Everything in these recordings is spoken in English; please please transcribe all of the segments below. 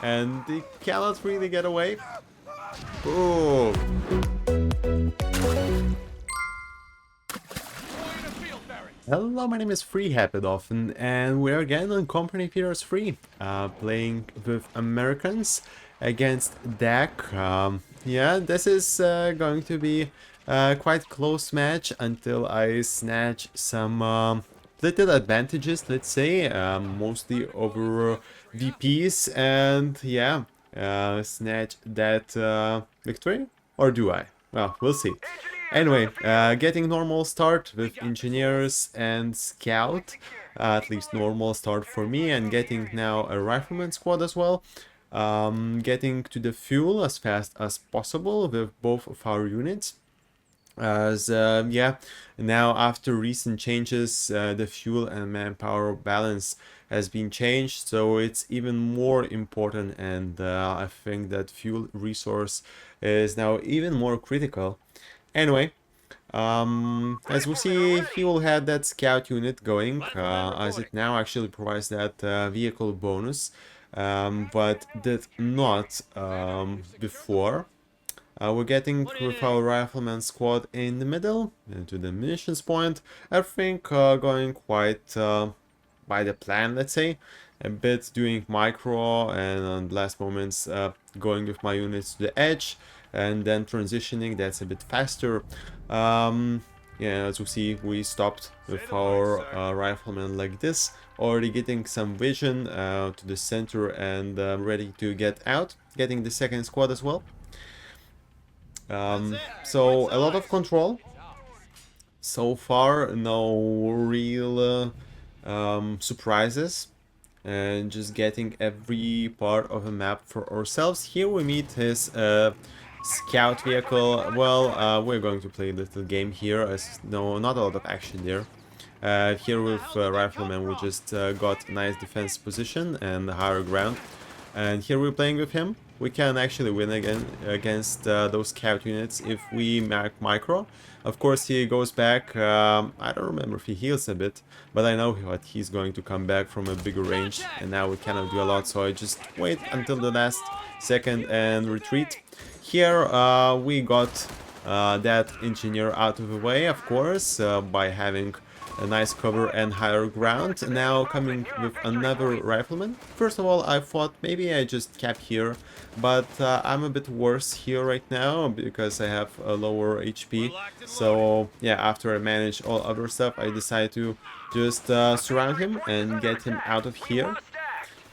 and they cannot really get away. Ooh. Hello, my name is Free Often, and we're again on Company Fears Free, playing with Americans against DAC. Yeah, this is going to be quite close match until I snatch some little advantages, let's say, mostly over VPs, and yeah, snatch that victory, or do I? Well, we'll see. Anyway, getting normal start with engineers and scout, at least normal start for me, and getting now a rifleman squad as well. Getting to the fuel as fast as possible with both of our units. As yeah, now after recent changes, the fuel and manpower balance has been changed, so it's even more important, and I think that fuel resource is now even more critical. Anyway, as we see, he will have that scout unit going, as it now actually provides that vehicle bonus, but did not before. We're getting with our rifleman squad in the middle, into the munitions point. I think going quite by the plan, let's say. A bit doing micro, and on the last moments going with my units to the edge, and then transitioning. That's a bit faster. Yeah, as we see, we stopped with our rifleman like this, already getting some vision to the center and ready to get out, getting the second squad as well. So a lot of control. So far, no real surprises, and just getting every part of a map for ourselves. Here we meet his scout vehicle. Well, we're going to play a little game here, as no, not a lot of action there. Here with Rifleman, we just got a nice defense position and higher ground. And here we're playing with him. We can actually win again against those scout units if we mark micro. Of course, he goes back. I don't remember if he heals a bit, but I know what he's going to come back from a bigger range, and now we cannot do a lot, so I just wait until the last second and retreat. Here we got that engineer out of the way, of course, by having a nice cover and higher ground. Now coming with another rifleman. First of all, I thought maybe I just cap here, but I'm a bit worse here right now because I have a lower HP. So yeah, after I manage all other stuff, I decided to just surround him and get him out of here.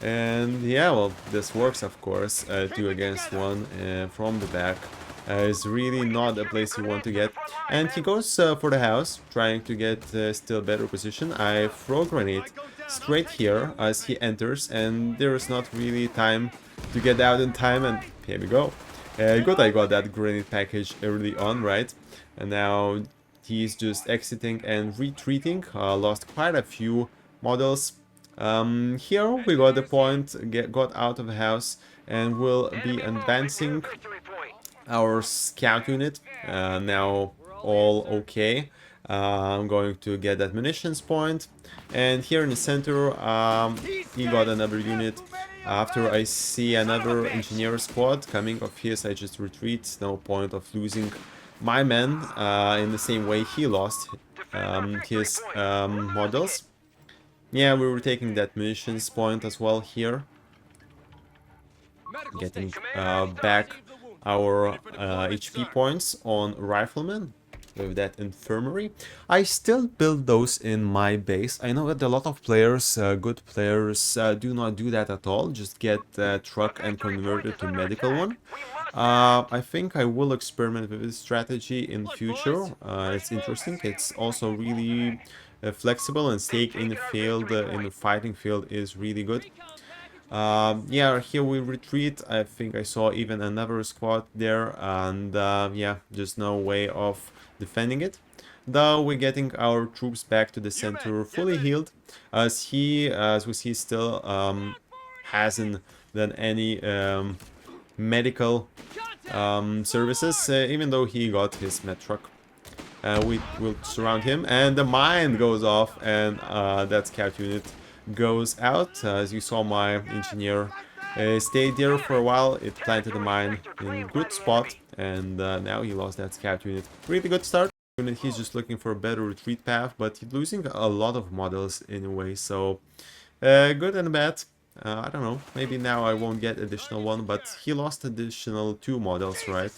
And yeah, well, this works, of course. 2 against 1 from the back is really not a place you want to get. And he goes for the house, trying to get still better position. I throw grenade straight here as he enters, and there is not really time to get out in time, and here we go. Good, I got that grenade package early on, right? And now he's just exiting and retreating. Lost quite a few models. Here we got the point, got out of the house, and will be advancing our scout unit. Now all okay. I'm going to get that munitions point, and here in the center he got another unit. After I see another engineer squad coming of his, I just retreat. No point of losing my men in the same way he lost his models. Yeah, we were taking that munitions point as well here. Getting back our HP points on riflemen with that infirmary. I still build those in my base. I know that a lot of players, good players, do not do that at all. Just get the truck and convert it to medical one. I think I will experiment with this strategy in future. It's interesting. It's also really flexible, and staying in the field, in the fighting field, is really good. Yeah, here we retreat. I think I saw even another squad there, and yeah, just no way of defending it. Though we're getting our troops back to the center fully healed, as he, as we see, still hasn't done any medical services, even though he got his med truck. We will surround him, and the mine goes off, and that scout unit goes out. As you saw, my engineer Stayed there for a while, it planted a mine in good spot, and now he lost that scout unit. Really good start. He's just looking for a better retreat path, but he's losing a lot of models in a way, so good and bad. I don't know, maybe now I won't get additional one, but he lost additional 2 models, right?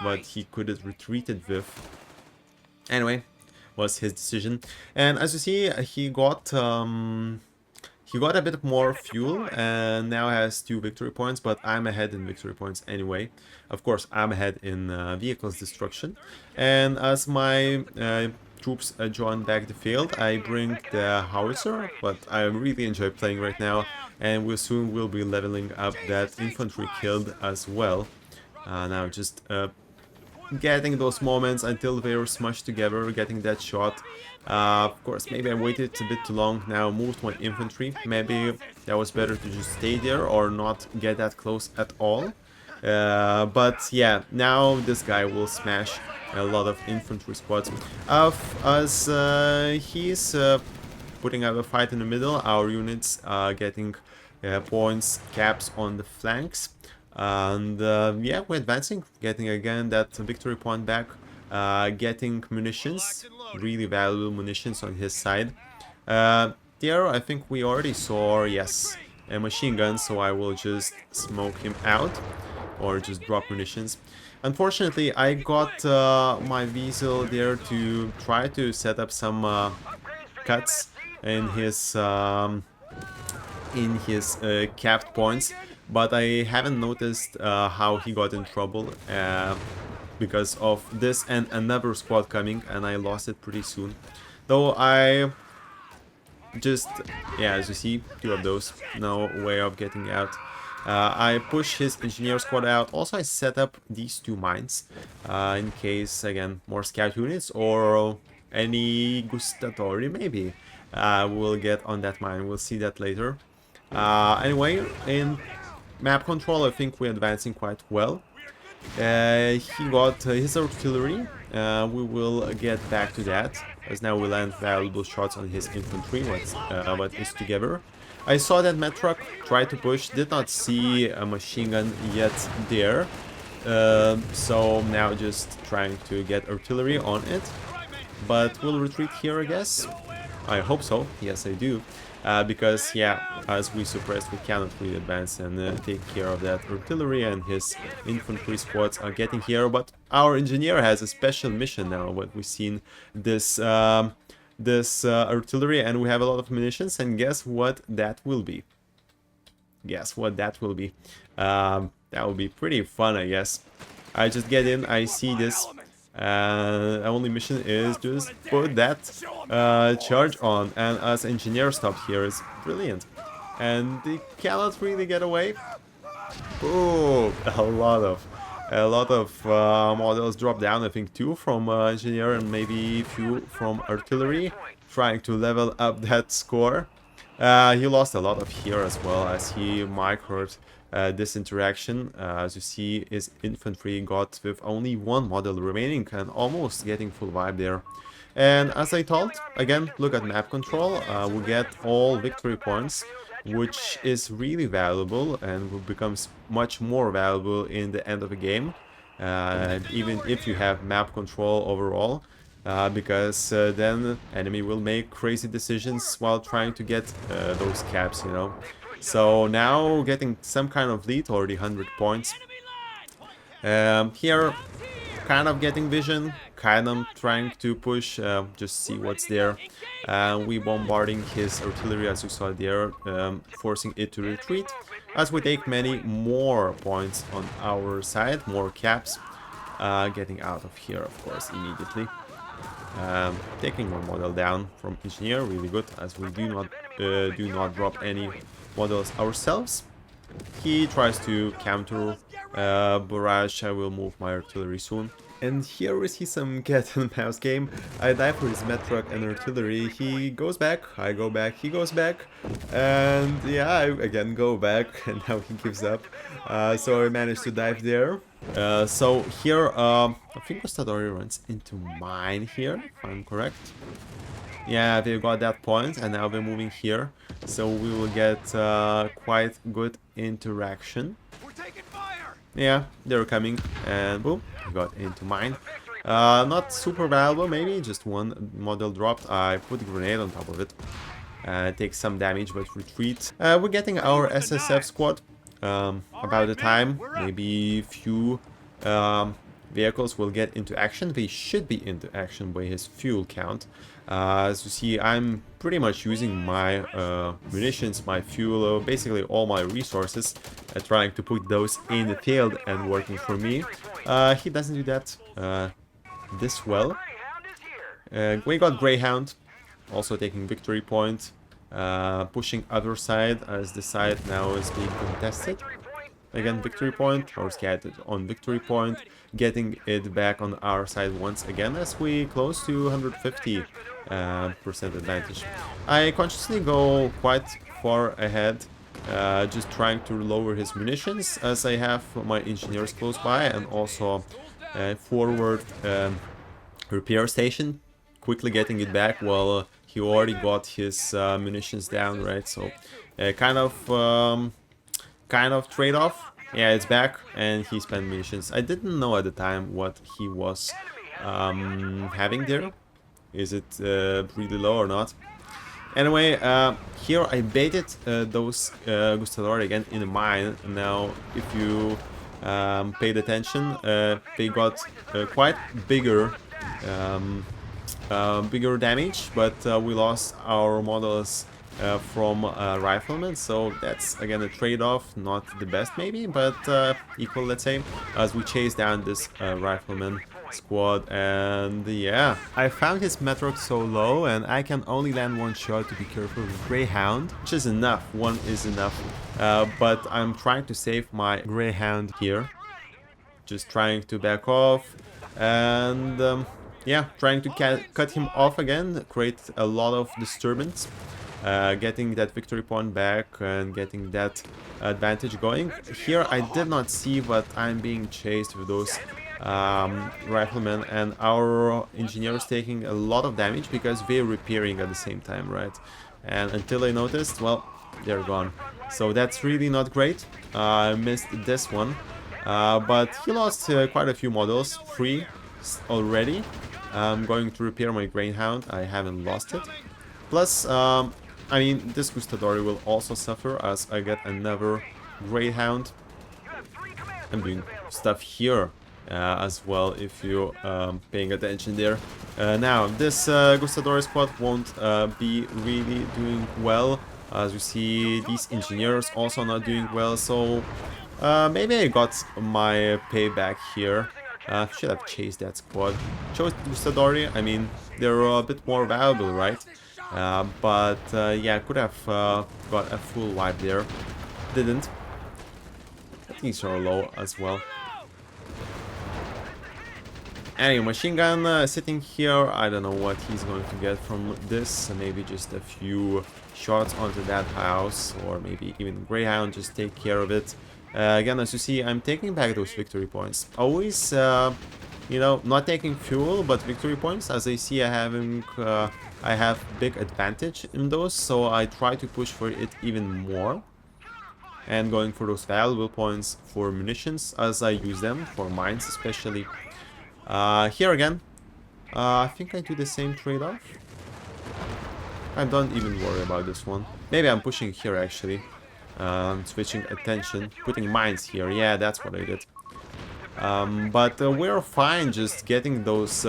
But he could have retreated with. Anyway, was his decision. And as you see, he got a bit more fuel and now has 2 victory points, but I'm ahead in victory points anyway. Of course, I'm ahead in vehicles destruction. And as my troops join back the field, I bring the howitzer, but I really enjoy playing right now, and we soon will be leveling up that infantry killed as well. Now just getting those moments until they were smushed together, getting that shot. Of course, maybe I waited a bit too long, now moved my infantry. Maybe that was better to just stay there or not get that close at all. But yeah, now this guy will smash a lot of infantry squads. As he's putting up a fight in the middle, our units are getting points, caps on the flanks. And yeah, we're advancing, getting again that victory point back, getting munitions, really valuable munitions on his side. There, I think we already saw, yes, a machine gun, so I will just smoke him out, or just drop munitions. Unfortunately, I got my Weasel there to try to set up some cuts in his capped points, but I haven't noticed how he got in trouble because of this and another squad coming, and I lost it pretty soon. Though I just, yeah, as you see, 2 of those, no way of getting out. I push his engineer squad out. Also, I set up these 2 mines in case, again, more scout units or any gustatory maybe will get on that mine. We'll see that later. Anyway, in map control, I think we're advancing quite well. He got his artillery. We will get back to that, as now we land valuable shots on his infantry, what is together. I saw that med truck try to push, did not see a machine gun yet there. So now just trying to get artillery on it. But we'll retreat here, I guess. I hope so. Yes, I do. Because, yeah, as we suppressed, we cannot really advance and take care of that artillery, and his infantry squads are getting here. But our engineer has a special mission now, what we've seen this artillery, and we have a lot of munitions, and guess what that will be? Guess what that will be? That will be pretty fun, I guess. I just get in, I see this. Only mission is just put that charge on, and as engineer stopped here is brilliant, and they cannot really get away. Ooh, a lot of models drop down. I think 2 from engineer and maybe a few from artillery, trying to level up that score. He lost a lot of here as well, as he microed this interaction. As you see, his infantry got with only 1 model remaining and almost getting full vibe there. And as I told, again, look at map control. We get all victory points, which is really valuable and will become much more valuable in the end of the game, even if you have map control overall. Because then enemy will make crazy decisions while trying to get those caps, you know. So now getting some kind of lead, already 100 points. Here, kind of getting vision, kind of trying to push, just see what's there. We bombarding his artillery, as you saw there, forcing it to retreat. As we take many more points on our side, more caps, getting out of here, of course, immediately. Taking 1 model down from engineer, really good, as we do not drop any models ourselves. He tries to counter barrage. I will move my artillery soon. And here we see some cat and mouse game. I die for his med truck and artillery. He goes back, I go back, he goes back, and yeah, I again go back, and now he gives up. So I managed to dive there. So here, I think Gustadori runs into mine here, if I'm correct. Yeah, they got that point, and now we're moving here. so we will get quite good interaction. Yeah, they're coming, and boom, got into mine. Not super valuable, maybe just one model dropped. I put a grenade on top of it. Takes some damage, but retreat. We're getting our SSF squad about the time. Maybe few vehicles will get into action. They should be into action by his fuel count. As you see, I'm pretty much using my munitions, my fuel, basically all my resources, trying to put those in the field and working for me. He doesn't do that this well. We got Greyhound, also taking victory point, pushing other side as the side now is being contested. Again, victory point, or scattered on victory point, getting it back on our side once again as we close to 150% advantage. I consciously go quite far ahead, just trying to lower his munitions as I have my engineers close by, and also forward repair station, quickly getting it back while he already got his munitions down, right? So kind of trade-off. Yeah, it's back, and he spent munitions. I didn't know at the time what he was having there. Is it really low or not? Anyway, here I baited those Gustador again in a mine. Now, if you paid attention, they got quite bigger damage, but we lost our models from riflemen, so that's again a trade-off, not the best maybe, but equal, let's say, as we chase down this rifleman squad. And yeah, I found his metric so low, and I can only land one shot to be careful with Greyhound, which is enough. One is enough, but I'm trying to save my Greyhound here, just trying to back off, and yeah, trying to cut him off again, create a lot of disturbance, getting that victory point back and getting that advantage going. Here I did not see, but I'm being chased with those riflemen, and our engineers taking a lot of damage because they're repairing at the same time, right? And until I noticed, well, they're gone. So that's really not great. I missed this one, but he lost quite a few models, 3 already. I'm going to repair my Greyhound. I haven't lost it. Plus, I mean, this Gustadori will also suffer as I get another Greyhound. I'm doing stuff here as well, if you're paying attention there. Now, this Gustadori squad won't be really doing well. As you see, these engineers also not doing well, so maybe I got my payback here. Should have chased that squad. Chose Gustadori, I mean, they're a bit more valuable, right? But yeah, could have got a full wipe there. Didn't. These are low as well. Anyway, machine gun sitting here. I don't know what he's going to get from this. Maybe just a few shots onto that house, or maybe even Greyhound just take care of it. Again, as you see, I'm taking back those victory points. Always, you know, not taking fuel, but victory points. As I see, I have big advantage in those, so I try to push for it even more. And going for those valuable points for munitions, as I use them for mines especially. Here again, I think I do the same trade-off. I don't even worry about this one. Maybe I'm pushing here actually. Switching attention, putting mines here. Yeah, that's what I did. But we're fine just getting those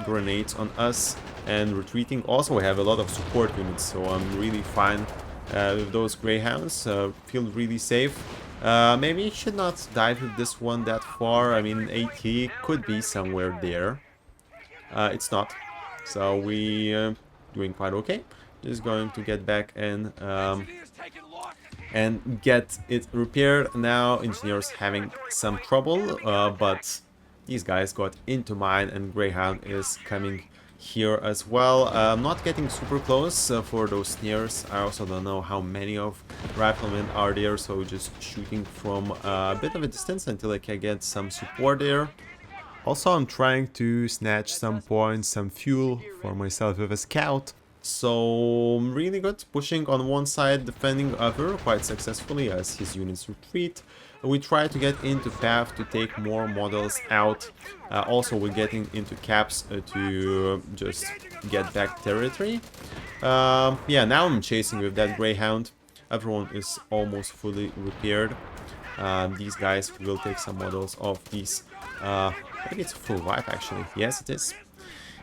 grenades on us and retreating. Also, we have a lot of support units, so I'm really fine with those Greyhounds. Feel really safe. Maybe should not dive with this one that far. I mean, AT could be somewhere there. It's not. So we doing quite okay. Just going to get back and get it repaired. Now engineers having some trouble, but these guys got into mine, and Greyhound is coming here as well. Not getting super close for those snares. I also don't know how many of riflemen are there, so just shooting from a bit of a distance until I can get some support there. Also, I'm trying to snatch some points, some fuel for myself with a scout. So really good, pushing on one side, defending other quite successfully as his units retreat. We try to get into path to take more models out. Also we're getting into caps to just get back territory. Yeah, now I'm chasing with that Greyhound. Everyone is almost fully repaired. These guys will take some models of these. Maybe it's a full wipe actually. Yes, it is.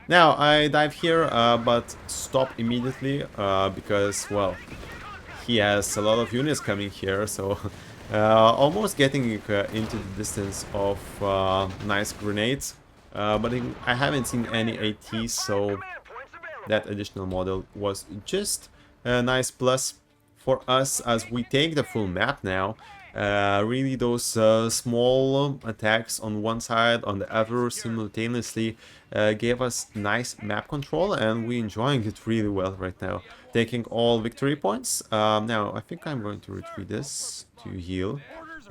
Now I dive here, but stop immediately because, well, he has a lot of units coming here, so almost getting into the distance of nice grenades. But I haven't seen any ATs, so that additional model was just a nice plus for us as we take the full map now. Really those small attacks on one side, on the other simultaneously gave us nice map control, and we're enjoying it really well right now. Taking all victory points. Now I think I'm going to retreat this to heal.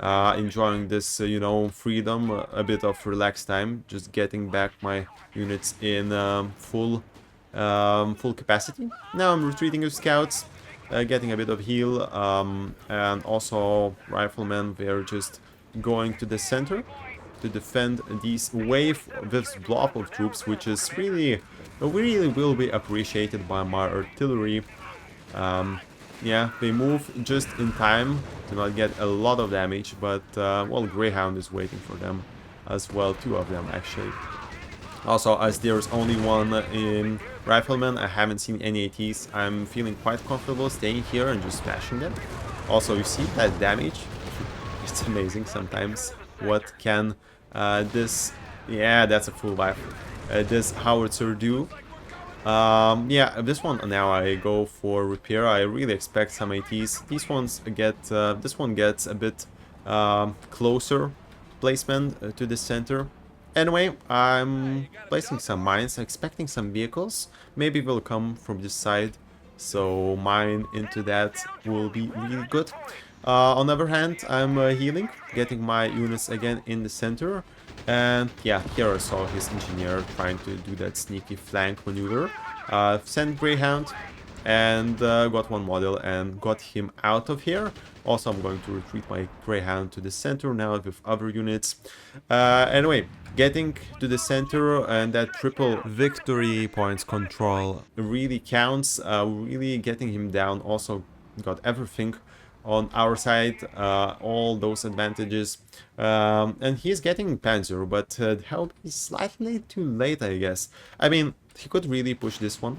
Enjoying this, you know, freedom, a bit of relaxed time, just getting back my units in full capacity. Now I'm retreating with scouts, getting a bit of heal, and also riflemen, they're just going to the center to defend these wave, this blob of troops, which is really will be appreciated by my artillery. Yeah, they move just in time to not get a lot of damage, but well, Greyhound is waiting for them as well, two of them actually. Also, as there's only one in Rifleman, I haven't seen any ATs. I'm feeling quite comfortable staying here and just smashing them. Also, you see that damage? It's amazing sometimes what can this... Yeah, that's a full wipe. This howitzer do. Yeah, this one now I go for repair. I really expect some ATs. These ones get... this one gets a bit closer placement to the center. Anyway, I'm placing some mines, expecting some vehicles. Maybe will come from this side, so mine into that will be really good. On the other hand, I'm healing, getting my units again in the center. And yeah, here I saw his engineer trying to do that sneaky flank maneuver. Sent Greyhound and got one model and got him out of here. Also, I'm going to retreat my Greyhound to the center now with other units. Anyway, getting to the center and that triple victory points control really counts. Really getting him down also got everything on our side, all those advantages. And he's getting Panzer, but that will be slightly too late, I guess. I mean, he could really push this one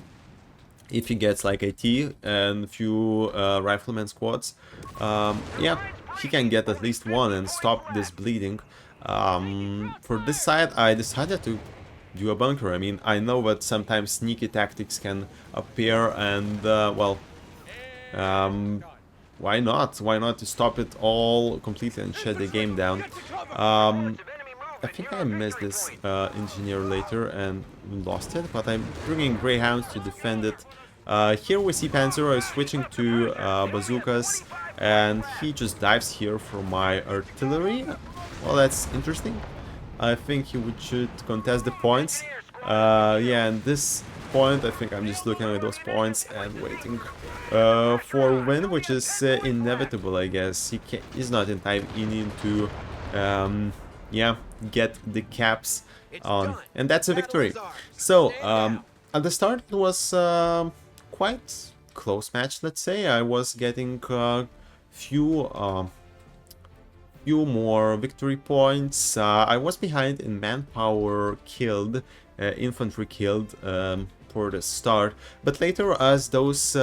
if he gets like a T and few rifleman squads. Yeah, he can get at least one and stop this bleeding. For this side, I decided to do a bunker. I mean, I know that sometimes sneaky tactics can appear, and well, why not? Why not to stop it all completely and shut the game down? I think I missed this engineer later and lost it, but I'm bringing Greyhounds to defend it. Here we see Panzer is switching to bazookas, and he just dives here for my artillery. Well, that's interesting. I think he should contest the points. Yeah, and this point, I think I'm just looking at those points and waiting for win, which is inevitable, I guess. He's not in time. He need to, yeah, get the caps on, and that's a victory. So at the start, it was quite close match. Let's say I was getting few more victory points. I was behind in manpower killed, infantry killed for the start, but later as those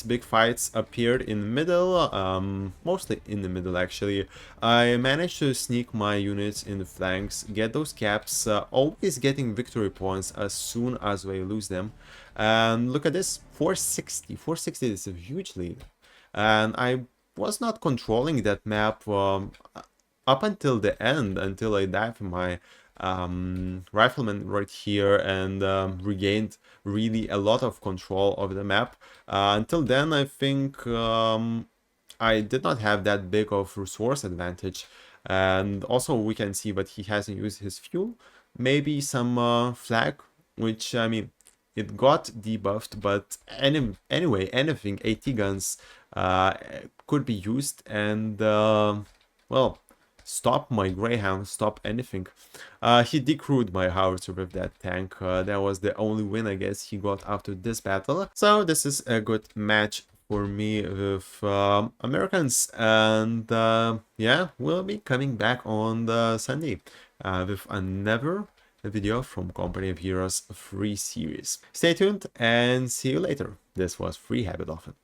big fights appeared in the middle, mostly in the middle actually, I managed to sneak my units in the flanks, get those caps, always getting victory points as soon as I lose them. And look at this, 460 is a huge lead. And I was not controlling that map up until the end, until I dive in my rifleman right here and regained really a lot of control of the map. Until then, I think I did not have that big of resource advantage. And also we can see that he hasn't used his fuel. Maybe some flag, which, I mean, it got debuffed, but anyway, anything, AT guns could be used, and well, stop my Greyhound, stop anything. He decrewed my howitzer with that tank. That was the only win, I guess, he got after this battle. So this is a good match for me with Americans, and yeah, we'll be coming back on the Sunday with another video from Company of Heroes 3 series. Stay tuned and see you later. This was Free Habit Often.